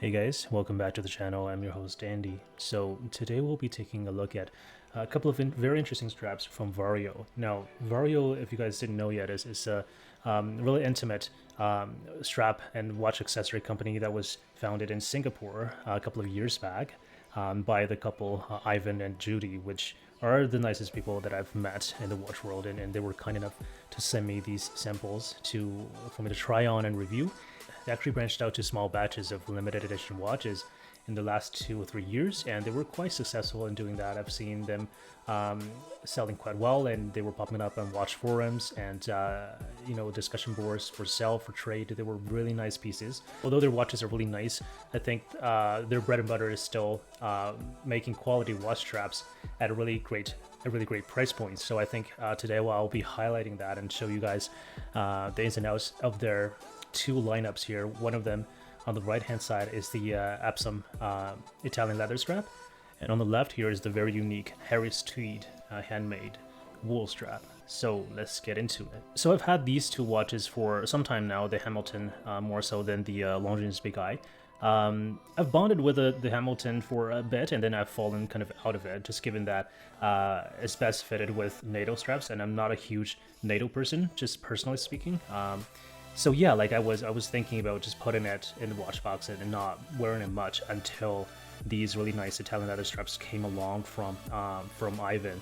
Hey guys, welcome back to the channel. I'm your host Andy. So today we'll be taking a look at a couple of very interesting straps from Vario. Now, Vario, if you guys didn't know yet, is a really intimate strap and watch accessory company that was founded in Singapore a couple of years back by the couple Ivan and Judy, which are the nicest people that I've met in the watch world, and they were kind enough to send me these samples for me to try on and review. They actually branched out to small batches of limited edition watches in the last 2 or 3 years, and they were quite successful in doing that. I've seen them selling quite well, and they were popping up on watch forums and discussion boards for sale, for trade. They were really nice pieces. Although their watches are really nice, I think their bread and butter is still making quality watch straps at a really great price point. So I think today I'll be highlighting that and show you guys the ins and outs of their two lineups here. One of them on the right hand side is the Epsom Italian leather strap, and on the left here is the very unique Harris tweed handmade wool strap. So let's get into it. So I've had these two watches for some time now, the Hamilton more so than the Longines Big Eye. I've bonded with the Hamilton for a bit, and then I've fallen kind of out of it, just given that it's best fitted with NATO straps, and I'm not a huge NATO person, just personally speaking. So yeah, like I was thinking about just putting it in the watch box and not wearing it much until these really nice Italian leather straps came along from Ivan.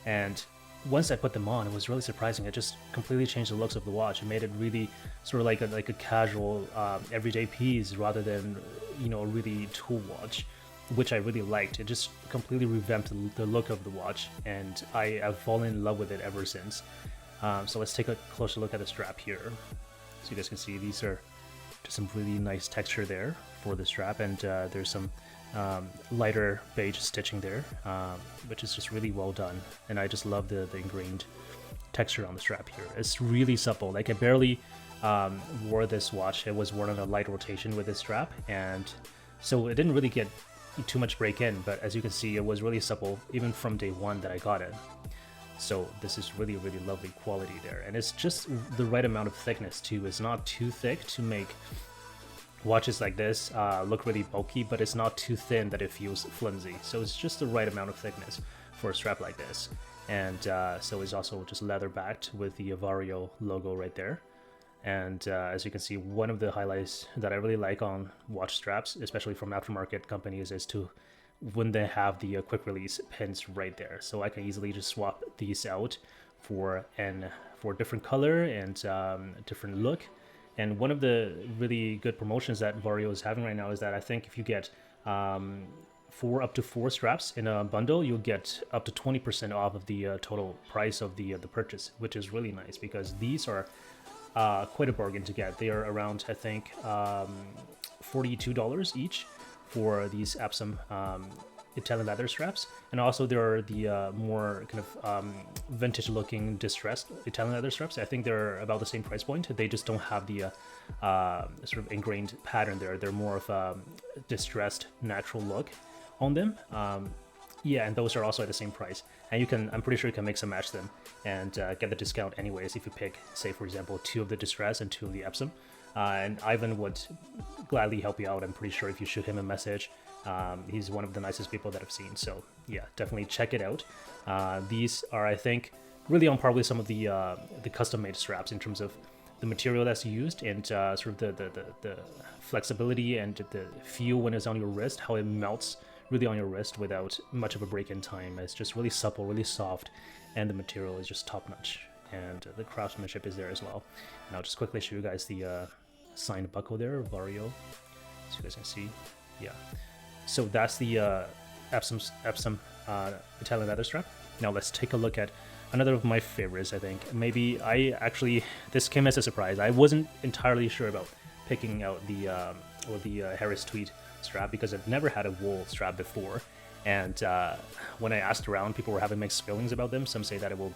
And once I put them on, it was really surprising. It just completely changed the looks of the watch. It made it really sort of like a casual everyday piece rather than a really tool watch, which I really liked. It just completely revamped the look of the watch, and I've fallen in love with it ever since. So let's take a closer look at the strap here. So you guys can see these are just some really nice texture there for the strap, and there's some lighter beige stitching there, which is just really well done. And I just love the ingrained texture on the strap here. It's really supple. Like I barely wore this watch. It was worn on a light rotation with this strap, and so it didn't really get too much break in, but as you can see, it was really supple even from day one that I got it. So this is really lovely quality there, and it's just the right amount of thickness too. It's not too thick to make watches like this look really bulky, but it's not too thin that it feels flimsy. So it's just the right amount of thickness for a strap like this. And so it's also just leather backed with the Vario logo right there. And as you can see, one of the highlights that I really like on watch straps, especially from aftermarket companies, is to when they have the quick release pins right there. So I can easily just swap these out for a different color and different look. And one of the really good promotions that Vario is having right now is that I think if you get up to four straps in a bundle, you'll get up to 20% off of the total price of the purchase, which is really nice because these are quite a bargain to get. They are around, I think, $42 each for these Epsom Italian leather straps, and also there are the more kind of vintage looking distressed Italian leather straps. I think they're about the same price point. They just don't have the sort of ingrained pattern there. They're more of a distressed natural look on them. Yeah, and those are also at the same price, and I'm pretty sure you can mix and match them and get the discount anyways if you pick, say for example, 2 of the distress and 2 of the Epsom. And Ivan would gladly help you out, I'm pretty sure, if you shoot him a message. He's one of the nicest people that I've seen, so yeah, definitely check it out. These are, I think, really on par with some of the custom-made straps in terms of the material that's used and sort of the flexibility and the feel when it's on your wrist, how it melts really on your wrist without much of a break in time. It's just really supple, really soft, and the material is just top-notch. And the craftsmanship is there as well. And I'll just quickly show you guys the signed buckle there, Vario, so you guys can see. Yeah, so that's the Epsom Italian leather strap. Now let's take a look at another of my favorites. I think maybe this came as a surprise. I wasn't entirely sure about picking out the Harris tweed strap because I've never had a wool strap before. And when I asked around, people were having mixed feelings about them. Some say that it will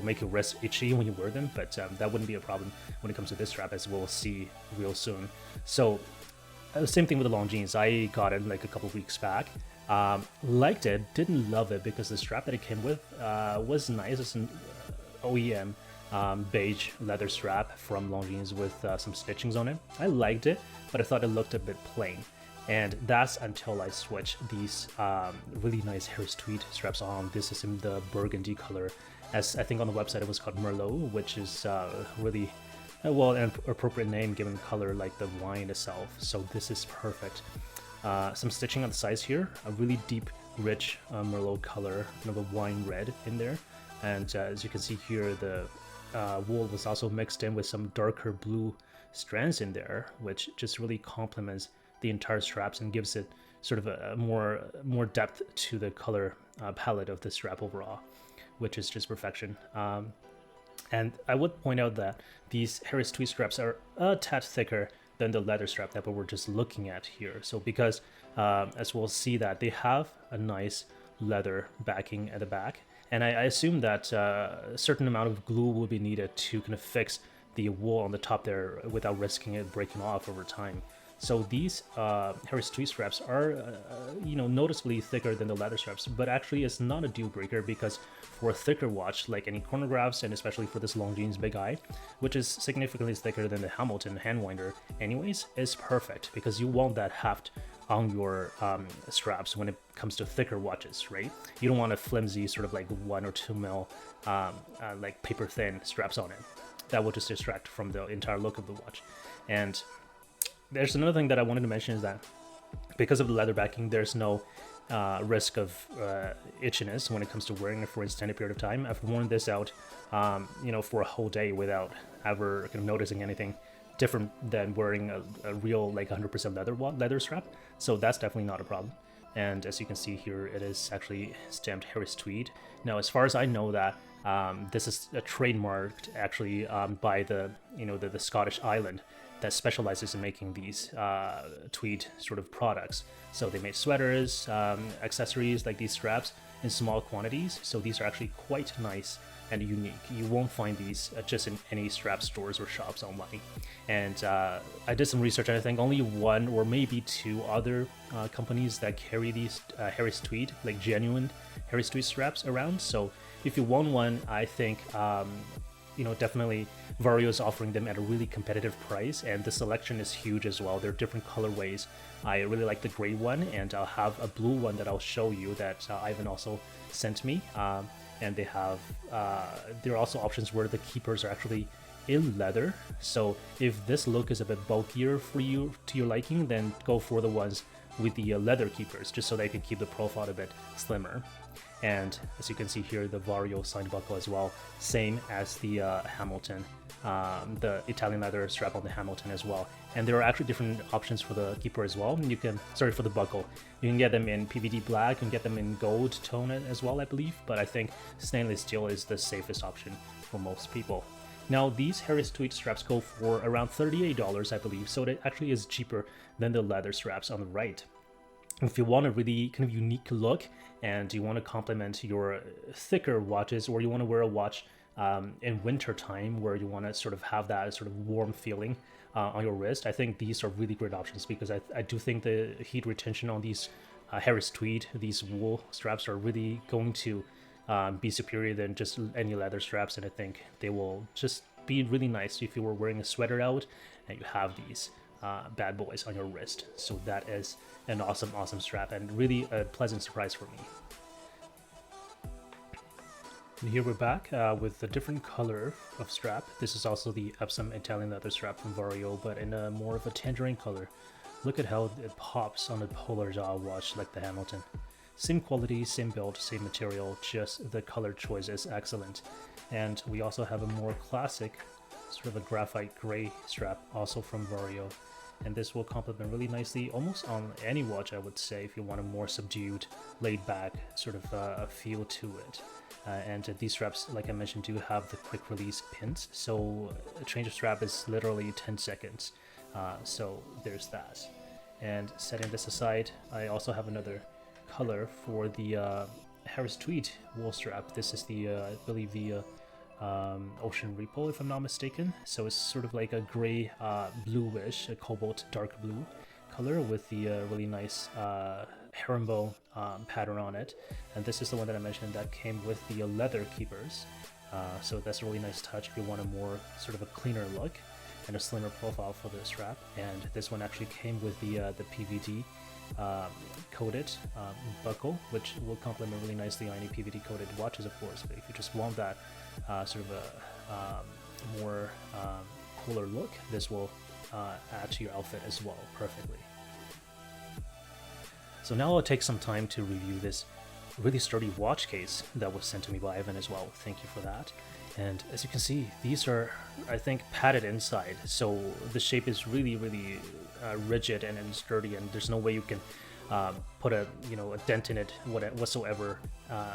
make your wrist itchy when you wear them, but that wouldn't be a problem when it comes to this strap, as we'll see real soon. So same thing with the Longines. I got it like a couple weeks back. Liked it, didn't love it because the strap that it came with was nice. It's an OEM beige leather strap from Longines with some stitchings on it. I liked it, but I thought it looked a bit plain. And that's until I switched these really nice Harris tweed straps on. This is in the burgundy color, as I think on the website it was called Merlot, which is really well an appropriate name given the color like the wine itself. So this is perfect. Some stitching on the sides here, a really deep, rich Merlot color, kind of a wine red in there. And as you can see here, the wool was also mixed in with some darker blue strands in there, which just really complements the entire straps and gives it sort of a more depth to the color palette of the strap overall, which is just perfection. And I would point out that these Harris tweed straps are a tad thicker than the leather strap that we were just looking at here. So because as we'll see that they have a nice leather backing at the back, and I assume that a certain amount of glue will be needed to kind of fix the wool on the top there without risking it breaking off over time. So these Harris tweed straps are, noticeably thicker than the leather straps, but actually it's not a deal breaker because for a thicker watch, like any chronographs, and especially for this Longines Big Eye, which is significantly thicker than the Hamilton hand winder anyways, is perfect because you want that heft on your straps when it comes to thicker watches, right? You don't want a flimsy sort of like 1 or 2 mil like paper thin straps on it. That will just distract from the entire look of the watch. And there's another thing that I wanted to mention is that because of the leather backing, there's no risk of itchiness when it comes to wearing it for an extended period of time. I've worn this out, for a whole day without ever kind of noticing anything different than wearing a real like 100% leather strap. So that's definitely not a problem. And as you can see here, it is actually stamped Harris tweed. Now, as far as I know that this is trademarked actually by the Scottish island that specializes in making these tweed sort of products. So they make sweaters, accessories like these straps in small quantities. So these are actually quite nice and unique. You won't find these just in any strap stores or shops online. And I did some research, and I think only 1 or maybe 2 other companies that carry these Harris tweed, like genuine Harris tweed straps around. So if you want one, I think definitely Vario is offering them at a really competitive price, and the selection is huge as well. There are different colorways. I really like the gray one, and I'll have a blue one that I'll show you that Ivan also sent me. And they have there are also options where the keepers are actually in leather. So if this look is a bit bulkier for you to your liking, then go for the ones with the leather keepers, just so they can keep the profile a bit slimmer. And as you can see here, the Vario signed buckle as well, same as the Hamilton, the Italian leather strap on the Hamilton as well. And there are actually different options for the keeper as well. You can, for the buckle. You can get them in PVD black, you can get them in gold tone as well, I believe. But I think stainless steel is the safest option for most people. Now, these Harris tweed straps go for around $38, I believe. So it actually is cheaper than the leather straps on the right. If you want a really kind of unique look and you want to complement your thicker watches, or you want to wear a watch in winter time where you want to sort of have that sort of warm feeling on your wrist, I think these are really great options because I do think the heat retention on these Harris tweed, these wool straps, are really going to be superior than just any leather straps, and I think they will just be really nice if you were wearing a sweater out and you have these bad boys on your wrist. So that is an awesome strap and really a pleasant surprise for me. And here we're back with a different color of strap. This is also the Epsom Italian leather strap from Vario, but in a more of a tangerine color. Look at how it pops on a polar jaw watch like the Hamilton. Same quality, same build, same material, just the color choice is excellent. And we also have a more classic sort of a graphite gray strap also from Vario. And this will complement really nicely almost on any watch, I would say, if you want a more subdued, laid back sort of feel to it. And these straps, like I mentioned, do have the quick release pins, so a change of strap is literally 10 seconds. So there's that. And setting this aside, I also have another color for the Harris tweed wool strap. This is the, I believe the Ocean Repo, if I'm not mistaken. So it's sort of like a gray, bluish, a cobalt dark blue color with the really nice herringbone pattern on it. And this is the one that I mentioned that came with the leather keepers. So that's a really nice touch if you want a more sort of a cleaner look and a slimmer profile for the strap. And this one actually came with the PVD coated buckle, which will complement really nicely on any PVD coated watches, of course. But if you just want that sort of a more cooler look, this will add to your outfit as well perfectly. So now I'll take some time to review this really sturdy watch case that was sent to me by Ivan as well. Thank you for that. And as you can see, these are, I think, padded inside, so the shape is really rigid and sturdy, and there's no way you can put a dent in it whatsoever,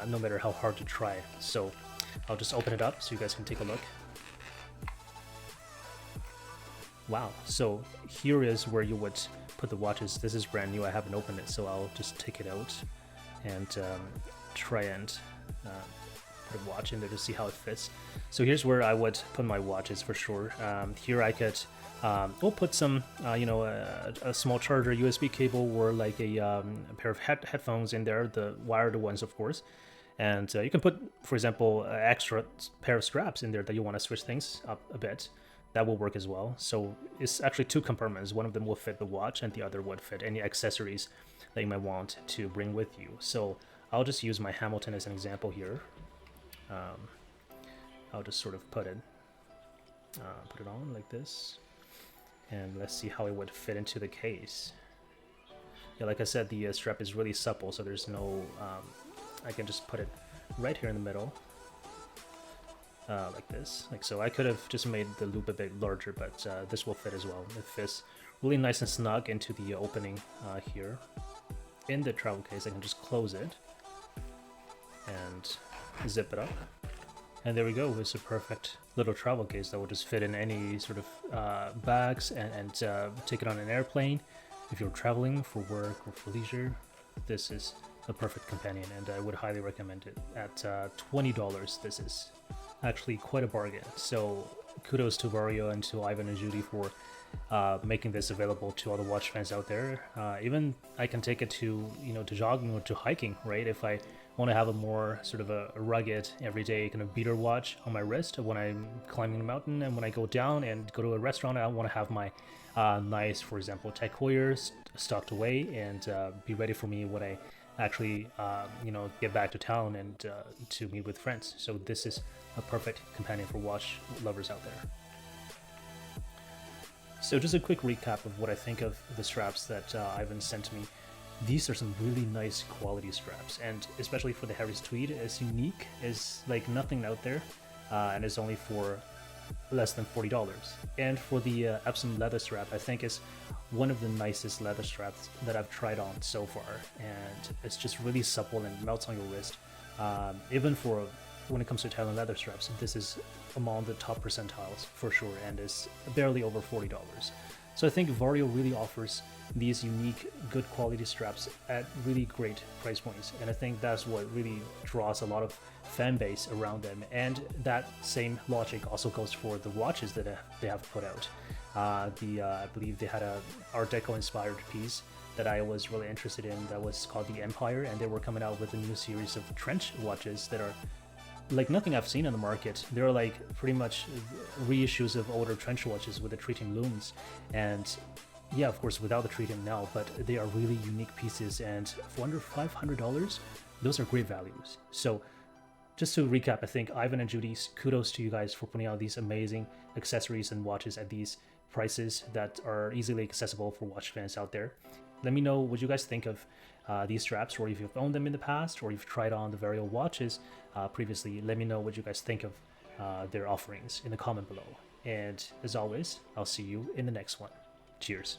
no matter how hard you try. So I'll just open it up so you guys can take a look. Wow, so here is where you would put the watches. This is brand new, I haven't opened it, so I'll just take it out and try and put a watch in there to see how it fits. So here's where I would put my watches for sure. Here I could we'll put some a small charger, USB cable, or like a pair of headphones in there, the wired ones of course. And you can put, for example, an extra pair of straps in there that you want to switch things up a bit. That will work as well. So it's actually two compartments. One of them will fit the watch and the other would fit any accessories that you might want to bring with you. So I'll just use my Hamilton as an example here. I'll just sort of put it on like this, and let's see how it would fit into the case. Yeah, like I said, the strap is really supple, so there's no I can just put it right here in the middle, like this, like so. I could have just made the loop a bit larger, but this will fit as well. It fits really nice and snug into the opening here in the travel case. I can just close it and zip it up, and there we go. It's a perfect little travel case that will just fit in any sort of bags and take it on an airplane if you're traveling for work or for leisure. This is a perfect companion, and I would highly recommend it. At $20, this is actually quite a bargain. So kudos to Vario and to Ivan and Judy for making this available to all the watch fans out there. Even I can take it to to jogging or to hiking, right? If I want to have a more sort of a rugged everyday kind of beater watch on my wrist when I'm climbing a mountain, and when I go down and go to a restaurant, I want to have my nice, for example, Tech Heuer stocked away and be ready for me when I actually get back to town and to meet with friends. So this is a perfect companion for watch lovers out there. So just a quick recap of what I think of the straps that Ivan sent me. These are some really nice quality straps, and especially for the Harry's Tweed, it's unique, is like nothing out there, and it's only for less than $40. And for the Epsom leather strap, I think is one of the nicest leather straps that I've tried on so far, and it's just really supple and melts on your wrist. Even for when it comes to Italian leather straps, this is among the top percentiles for sure, and is barely over $40. So I think Vario really offers these unique, good quality straps at really great price points, and I think that's what really draws a lot of fan base around them. And that same logic also goes for the watches that they have put out. I believe they had a Art Deco inspired piece that I was really interested in that was called the Empire, and they were coming out with a new series of trench watches that are like nothing I've seen on the market. They're like pretty much reissues of older trench watches with the tritium looms, and yeah, of course without the tritium now, but they are really unique pieces, and for under $500, those are great values. So just to recap, I think Ivan and Judy, kudos to you guys for putting out these amazing accessories and watches at these prices that are easily accessible for watch fans out there. Let me know what you guys think of these straps, or if you've owned them in the past, or you've tried on the Vario watches previously. Let me know what you guys think of their offerings in the comment below. And as always, I'll see you in the next one. Cheers.